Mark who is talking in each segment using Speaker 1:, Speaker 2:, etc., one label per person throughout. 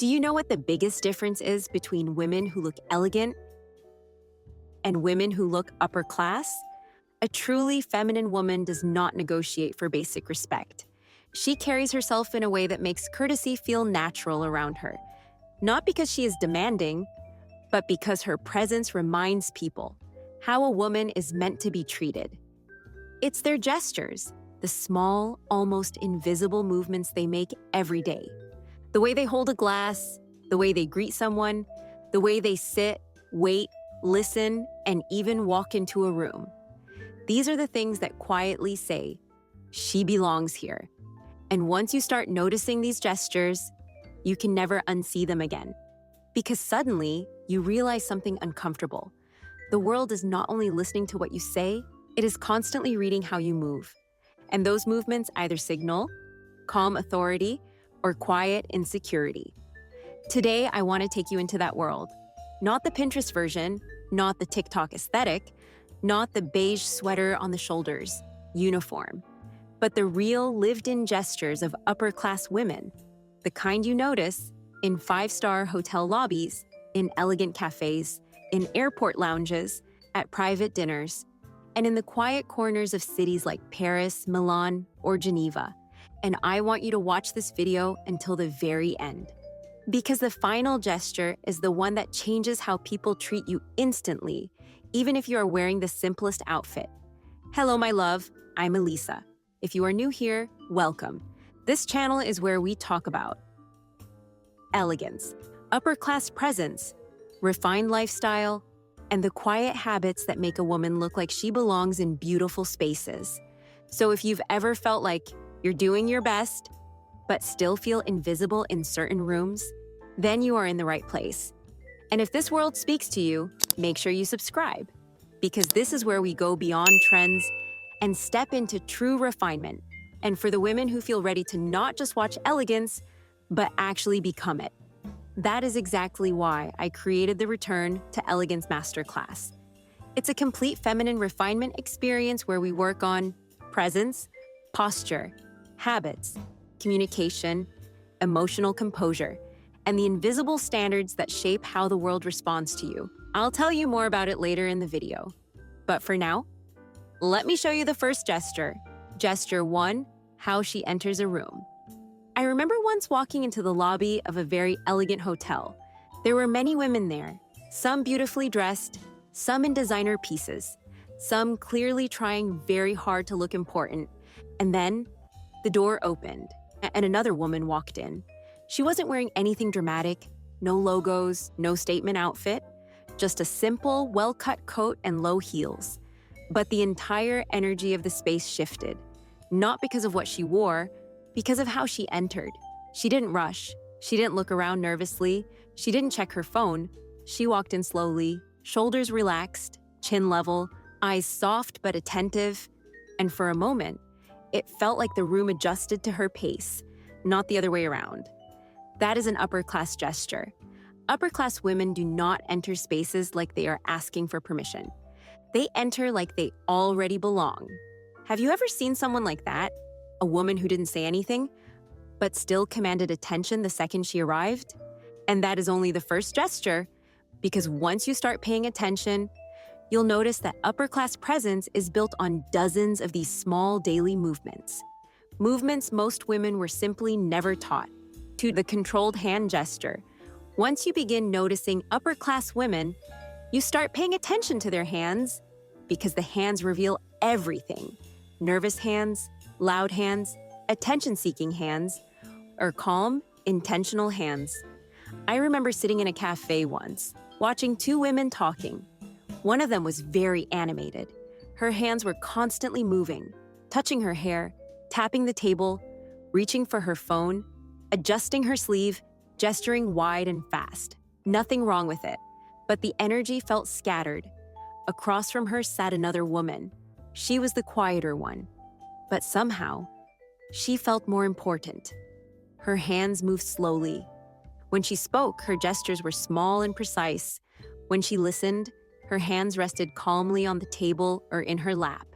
Speaker 1: Do you know what the biggest difference is between women who look elegant and women who look upper class? A truly feminine woman does not negotiate for basic respect. She carries herself in a way that makes courtesy feel natural around her, not because she is demanding, but because her presence reminds people how a woman is meant to be treated. It's their gestures, the small, almost invisible movements they make every day. The way they hold a glass, the way they greet someone, the way they sit, wait, listen, and even walk into a room. These are the things that quietly say, she belongs here. And once you start noticing these gestures, you can never unsee them again. Because suddenly, you realize something uncomfortable. The world is not only listening to what you say, it is constantly reading how you move. And those movements either signal calm authority or quiet insecurity. Today, I want to take you into that world. Not the Pinterest version, not the TikTok aesthetic, not the beige sweater on the shoulders, uniform, but the real lived-in gestures of upper-class women, the kind you notice in five-star hotel lobbies, in elegant cafes, in airport lounges, at private dinners, and in the quiet corners of cities like Paris, Milan, or Geneva. And I want you to watch this video until the very end. Because the final gesture is the one that changes how people treat you instantly, even if you are wearing the simplest outfit. Hello, my love. I'm Elisa. If you are new here, welcome. This channel is where we talk about elegance, upper-class presence, refined lifestyle, and the quiet habits that make a woman look like she belongs in beautiful spaces. So if you've ever felt like you're doing your best, but still feel invisible in certain rooms, then you are in the right place. And if this world speaks to you, make sure you subscribe, because this is where we go beyond trends and step into true refinement. And for the women who feel ready to not just watch elegance, but actually become it. That is exactly why I created the Return to Elegance Masterclass. It's a complete feminine refinement experience where we work on presence, posture, habits, communication, emotional composure, and the invisible standards that shape how the world responds to you. I'll tell you more about it later in the video. But for now, let me show you the first gesture. Gesture 1, how she enters a room. I remember once walking into the lobby of a very elegant hotel. There were many women there, some beautifully dressed, some in designer pieces, some clearly trying very hard to look important. And then the door opened, and another woman walked in. She wasn't wearing anything dramatic, no logos, no statement outfit, just a simple, well-cut coat and low heels. But the entire energy of the space shifted, not because of what she wore, because of how she entered. She didn't rush. She didn't look around nervously. She didn't check her phone. She walked in slowly, shoulders relaxed, chin level, eyes soft but attentive. And for a moment, it felt like the room adjusted to her pace, not the other way around. That is an upper-class gesture. Upper-class women do not enter spaces like they are asking for permission. They enter like they already belong. Have you ever seen someone like that? A woman who didn't say anything, but still commanded attention the second she arrived? And that is only the first gesture, because once you start paying attention, you'll notice that upper-class presence is built on dozens of these small daily movements. Movements most women were simply never taught. To the controlled hand gesture. Once you begin noticing upper-class women, you start paying attention to their hands, because the hands reveal everything. Nervous hands, loud hands, attention-seeking hands, or calm, intentional hands. I remember sitting in a cafe once, watching two women talking. One of them was very animated. Her hands were constantly moving, touching her hair, tapping the table, reaching for her phone, adjusting her sleeve, gesturing wide and fast. Nothing wrong with it, but the energy felt scattered. Across from her sat another woman. She was the quieter one, but somehow, she felt more important. Her hands moved slowly. When she spoke, her gestures were small and precise. When she listened, her hands rested calmly on the table or in her lap.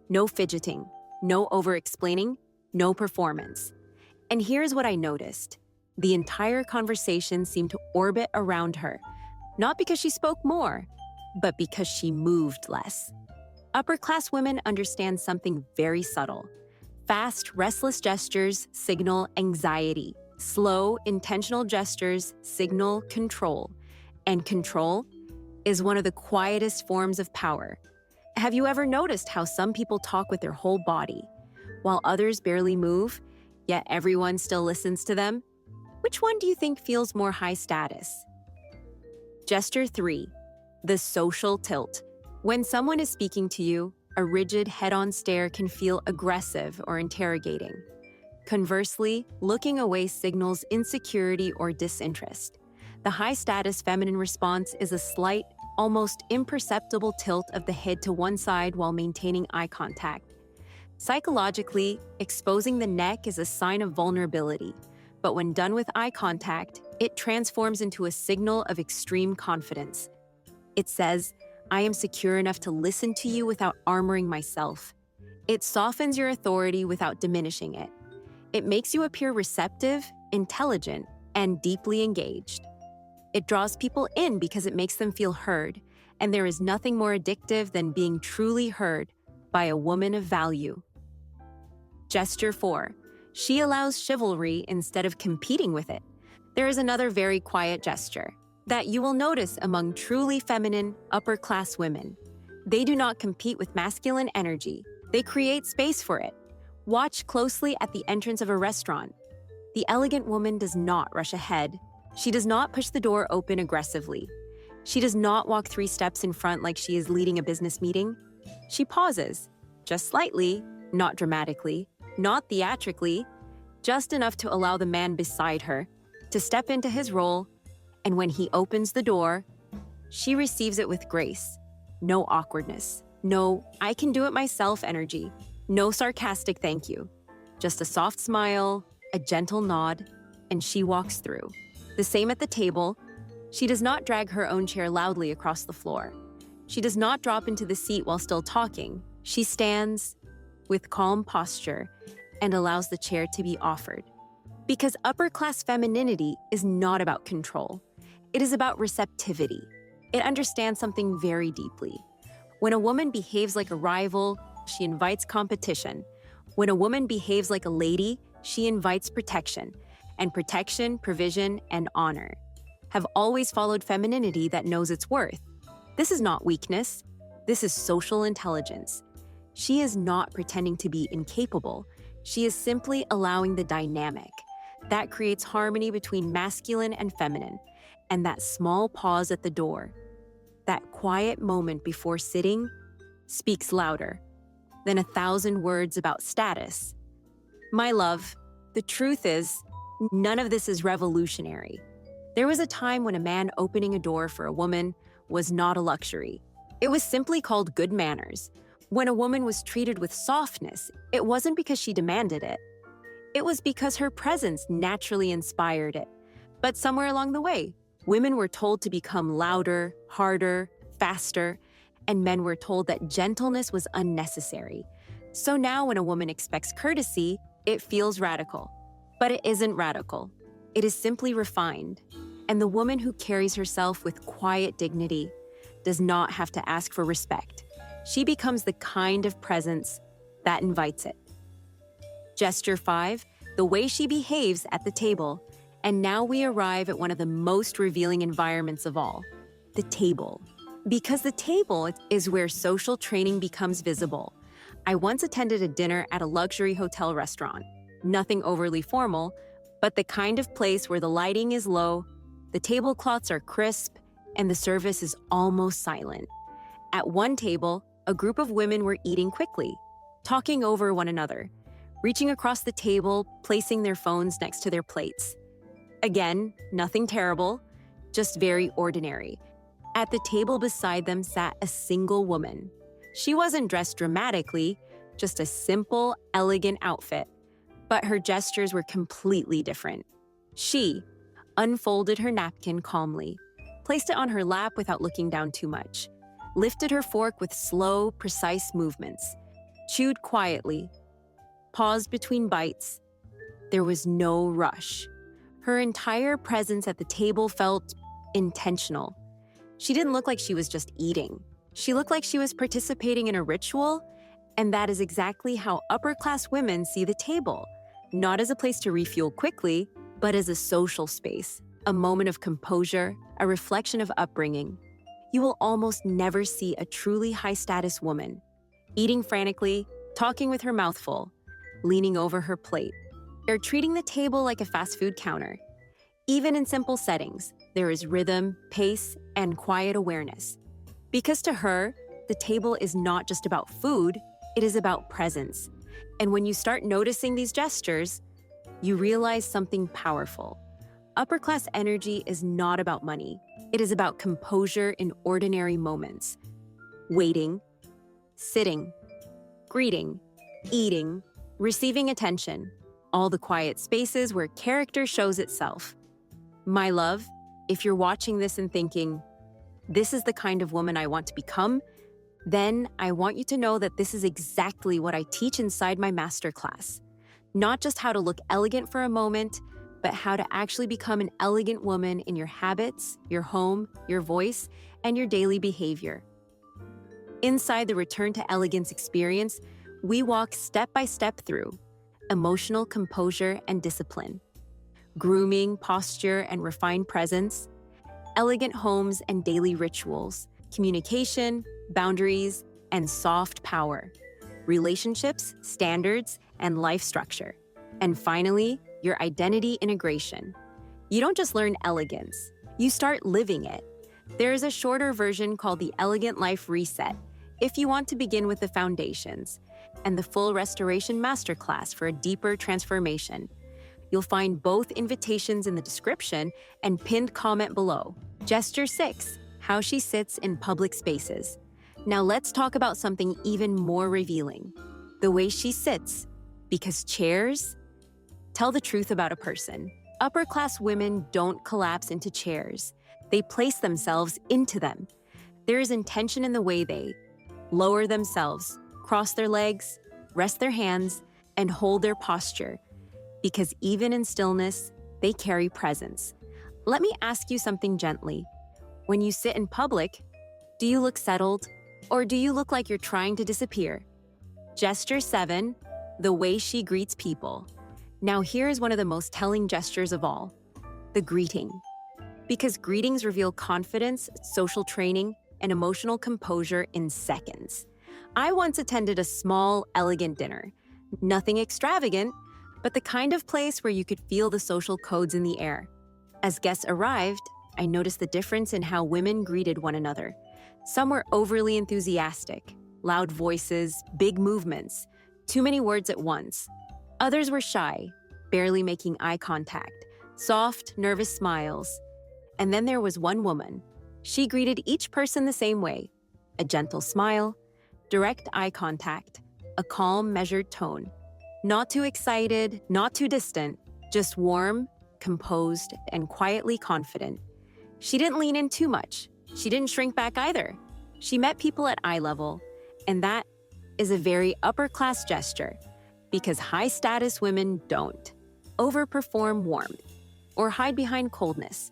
Speaker 1: No fidgeting, no over-explaining, no performance. And here's what I noticed. The entire conversation seemed to orbit around her, not because she spoke more, but because she moved less. Upper-class women understand something very subtle. Fast, restless gestures signal anxiety. Slow, intentional gestures signal control. And control is one of the quietest forms of power. Have you ever noticed how some people talk with their whole body, while others barely move, yet everyone still listens to them? Which one do you think feels more high status? Gesture 3. The social tilt. When someone is speaking to you, a rigid head-on stare can feel aggressive or interrogating. Conversely, looking away signals insecurity or disinterest. The high-status feminine response is a slight, almost imperceptible tilt of the head to one side while maintaining eye contact. Psychologically, exposing the neck is a sign of vulnerability, but when done with eye contact, it transforms into a signal of extreme confidence. It says, "I am secure enough to listen to you without armoring myself." It softens your authority without diminishing it. It makes you appear receptive, intelligent, and deeply engaged. It draws people in because it makes them feel heard, and there is nothing more addictive than being truly heard by a woman of value. Gesture 4. She allows chivalry instead of competing with it. There is another very quiet gesture that you will notice among truly feminine, upper-class women. They do not compete with masculine energy. They create space for it. Watch closely at the entrance of a restaurant. The elegant woman does not rush ahead. She does not push the door open aggressively. She does not walk 3 steps in front like she is leading a business meeting. She pauses, just slightly, not dramatically, not theatrically, just enough to allow the man beside her to step into his role, and when he opens the door, she receives it with grace. No awkwardness, no "I can do it myself" energy, no sarcastic thank you. Just a soft smile, a gentle nod, and she walks through. The same at the table. She does not drag her own chair loudly across the floor. She does not drop into the seat while still talking. She stands with calm posture and allows the chair to be offered. Because upper-class femininity is not about control. It is about receptivity. It understands something very deeply. When a woman behaves like a rival, she invites competition. When a woman behaves like a lady, she invites protection. And protection, provision, and honor have always followed femininity that knows its worth. This is not weakness. This is social intelligence. She is not pretending to be incapable. She is simply allowing the dynamic. That creates harmony between masculine and feminine. And that small pause at the door, that quiet moment before sitting, speaks louder than 1,000 words about status. My love, the truth is, none of this is revolutionary. There was a time when a man opening a door for a woman was not a luxury. It was simply called good manners. When a woman was treated with softness, it wasn't because she demanded it. It was because her presence naturally inspired it. But somewhere along the way, women were told to become louder, harder, faster, and men were told that gentleness was unnecessary. So now when a woman expects courtesy, it feels radical. But it isn't radical. It is simply refined. And the woman who carries herself with quiet dignity does not have to ask for respect. She becomes the kind of presence that invites it. Gesture 5, the way she behaves at the table. And now we arrive at one of the most revealing environments of all, the table. Because the table is where social training becomes visible. I once attended a dinner at a luxury hotel restaurant. Nothing overly formal, but the kind of place where the lighting is low, the tablecloths are crisp, and the service is almost silent. At one table, a group of women were eating quickly, talking over one another, reaching across the table, placing their phones next to their plates. Again, nothing terrible, just very ordinary. At the table beside them sat a single woman. She wasn't dressed dramatically, just a simple, elegant outfit. But her gestures were completely different. She unfolded her napkin calmly, placed it on her lap without looking down too much, lifted her fork with slow, precise movements, chewed quietly, paused between bites. There was no rush. Her entire presence at the table felt intentional. She didn't look like she was just eating. She looked like she was participating in a ritual, and that is exactly how upper-class women see the table, not as a place to refuel quickly, but as a social space, a moment of composure, a reflection of upbringing. You will almost never see a truly high-status woman eating frantically, talking with her mouth full, leaning over her plate, or treating the table like a fast food counter. Even in simple settings, there is rhythm, pace, and quiet awareness. Because to her, the table is not just about food, it is about presence. And when you start noticing these gestures, you realize something powerful. Upper-class energy is not about money. It is about composure in ordinary moments. Waiting, sitting, greeting, eating, receiving attention, all the quiet spaces where character shows itself. My love, if you're watching this and thinking, this is the kind of woman I want to become, then I want you to know that this is exactly what I teach inside my masterclass. Not just how to look elegant for a moment, but how to actually become an elegant woman in your habits, your home, your voice, and your daily behavior. Inside the Return to Elegance experience, we walk step by step through emotional composure and discipline, grooming, posture, and refined presence, elegant homes and daily rituals, communication, boundaries, and soft power, relationships, standards, and life structure. And finally, your identity integration. You don't just learn elegance, you start living it. There is a shorter version called the Elegant Life Reset if you want to begin with the foundations, and the full Restoration Masterclass for a deeper transformation. You'll find both invitations in the description and pinned comment below. Gesture 6, how she sits in public spaces. Now let's talk about something even more revealing, the way she sits, because chairs tell the truth about a person. Upper-class women don't collapse into chairs. They place themselves into them. There is intention in the way they lower themselves, cross their legs, rest their hands, and hold their posture, because even in stillness, they carry presence. Let me ask you something gently. When you sit in public, do you look settled, or do you look like you're trying to disappear? Gesture 7, the way she greets people. Now here's one of the most telling gestures of all, the greeting. Because greetings reveal confidence, social training, and emotional composure in seconds. I once attended a small, elegant dinner. Nothing extravagant, but the kind of place where you could feel the social codes in the air. As guests arrived, I noticed the difference in how women greeted one another. Some were overly enthusiastic, loud voices, big movements, too many words at once. Others were shy, barely making eye contact, soft, nervous smiles. And then there was one woman. She greeted each person the same way, a gentle smile, direct eye contact, a calm, measured tone. Not too excited, not too distant, just warm, composed, and quietly confident. She didn't lean in too much. She didn't shrink back either. She met people at eye level, and that is a very upper-class gesture, because high-status women don't overperform warmth or hide behind coldness.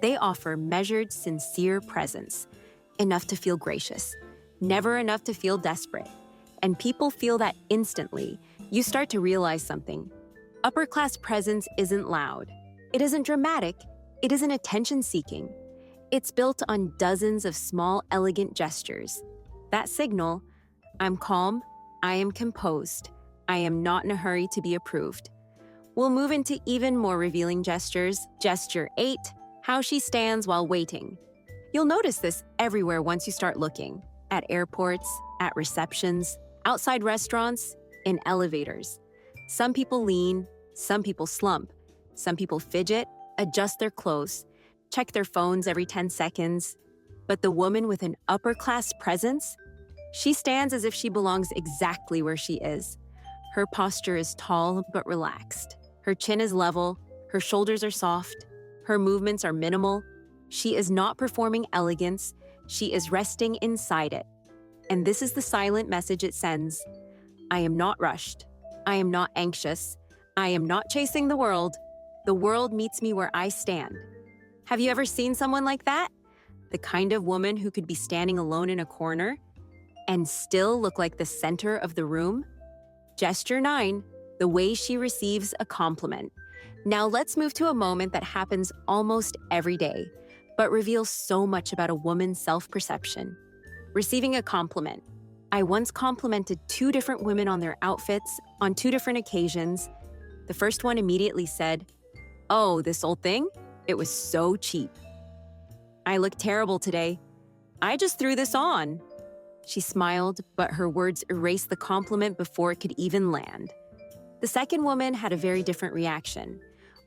Speaker 1: They offer measured, sincere presence, enough to feel gracious, never enough to feel desperate. And people feel that instantly. You start to realize something. Upper-class presence isn't loud. It isn't dramatic. It isn't attention-seeking. It's built on dozens of small, elegant gestures. That signal, I'm calm, I am composed, I am not in a hurry to be approved. We'll move into even more revealing gestures. Gesture 8, how she stands while waiting. You'll notice this everywhere once you start looking. At airports, at receptions, outside restaurants, in elevators. Some people lean, some people slump, some people fidget, adjust their clothes, check their phones every 10 seconds. But the woman with an upper-class presence, she stands as if she belongs exactly where she is. Her posture is tall but relaxed. Her chin is level, her shoulders are soft, her movements are minimal. She is not performing elegance, she is resting inside it. And this is the silent message it sends. I am not rushed. I am not anxious. I am not chasing the world. The world meets me where I stand. Have you ever seen someone like that? The kind of woman who could be standing alone in a corner and still look like the center of the room? Gesture 9, the way she receives a compliment. Now let's move to a moment that happens almost every day, but reveals so much about a woman's self-perception. Receiving a compliment. I once complimented 2 different women on their outfits on 2 different occasions. The first one immediately said, "Oh, this old thing? It was so cheap." "I look terrible today. I just threw this on." She smiled, but her words erased the compliment before it could even land. The second woman had a very different reaction.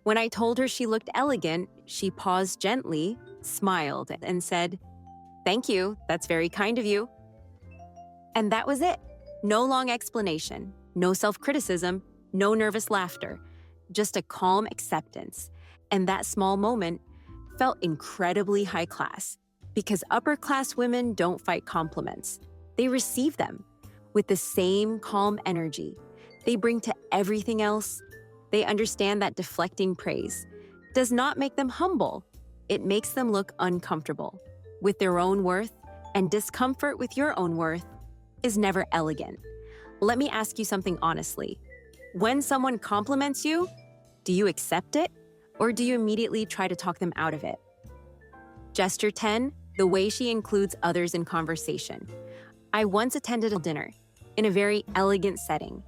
Speaker 1: When I told her she looked elegant, she paused gently, smiled, and said, "Thank you, that's very kind of you." And that was it. No long explanation, no self-criticism, no nervous laughter, just a calm acceptance. And that small moment felt incredibly high class, because upper-class women don't fight compliments. They receive them with the same calm energy they bring to everything else. They understand that deflecting praise does not make them humble. It makes them look uncomfortable with their own worth, and discomfort with your own worth is never elegant. Let me ask you something honestly. When someone compliments you, do you accept it, or do you immediately try to talk them out of it? Gesture 10, the way she includes others in conversation. I once attended a dinner in a very elegant setting.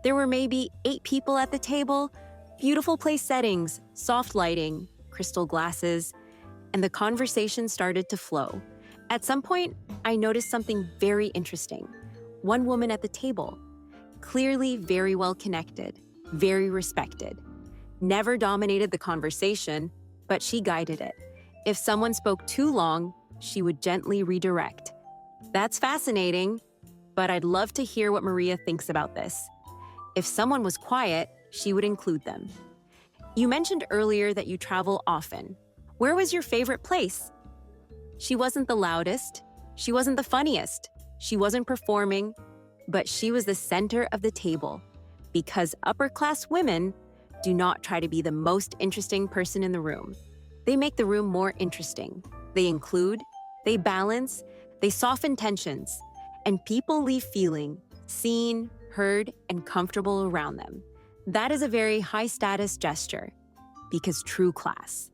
Speaker 1: There were maybe 8 people at the table, beautiful place settings, soft lighting, crystal glasses, and the conversation started to flow. At some point, I noticed something very interesting. One woman at the table, clearly very well connected, very respected, never dominated the conversation, but she guided it. If someone spoke too long, she would gently redirect. That's fascinating, but I'd love to hear what Maria thinks about this. If someone was quiet, she would include them. You mentioned earlier that you travel often. Where was your favorite place? She wasn't the loudest, she wasn't the funniest, she wasn't performing, but she was the center of the table, because upper-class women do not try to be the most interesting person in the room. They make the room more interesting. They include, they balance, they soften tensions, and people leave feeling seen, heard, and comfortable around them. That is a very high-status gesture, because true class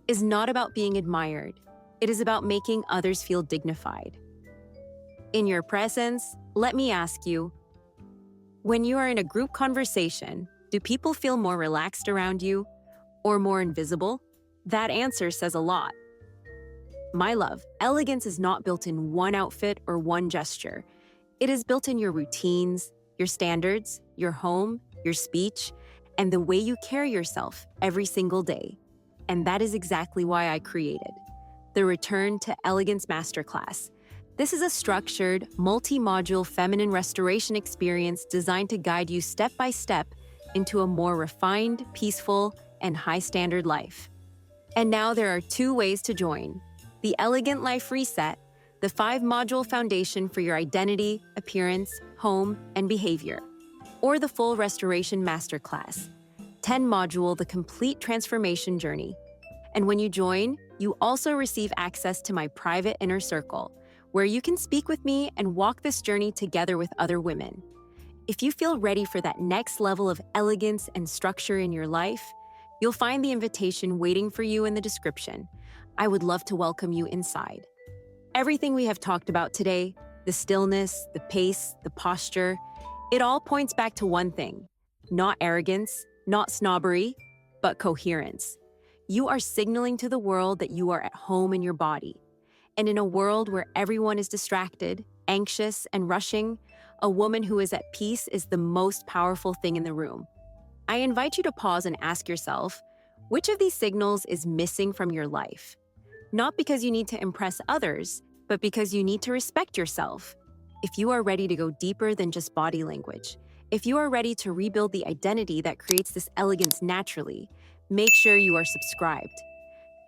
Speaker 1: is not about being admired. It is about making others feel dignified. In your presence, let me ask you, when you are in a group conversation, do people feel more relaxed around you or more invisible? That answer says a lot. My love, elegance is not built in one outfit or one gesture. It is built in your routines, your standards, your home, your speech, and the way you carry yourself every single day. And that is exactly why I created the Return to Elegance Masterclass. This is a structured, multi-module feminine restoration experience designed to guide you step by step into a more refined, peaceful, and high-standard life. And now there are 2 ways to join: the Elegant Life Reset, the 5-module foundation for your identity, appearance, home, and behavior, or the full Restoration Masterclass, 10-module, the complete transformation journey. And when you join, you also receive access to my private inner circle, where you can speak with me and walk this journey together with other women. If you feel ready for that next level of elegance and structure in your life, you'll find the invitation waiting for you in the description. I would love to welcome you inside. Everything we have talked about today, the stillness, the pace, the posture, it all points back to one thing: not arrogance, not snobbery, but coherence. You are signaling to the world that you are at home in your body. And in a world where everyone is distracted, anxious, and rushing, a woman who is at peace is the most powerful thing in the room. I invite you to pause and ask yourself, which of these signals is missing from your life? Not because you need to impress others, but because you need to respect yourself. If you are ready to go deeper than just body language, if you are ready to rebuild the identity that creates this elegance naturally, make sure you are subscribed.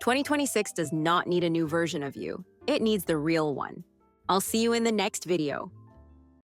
Speaker 1: 2026 does not need a new version of you. It needs the real one. I'll see you in the next video.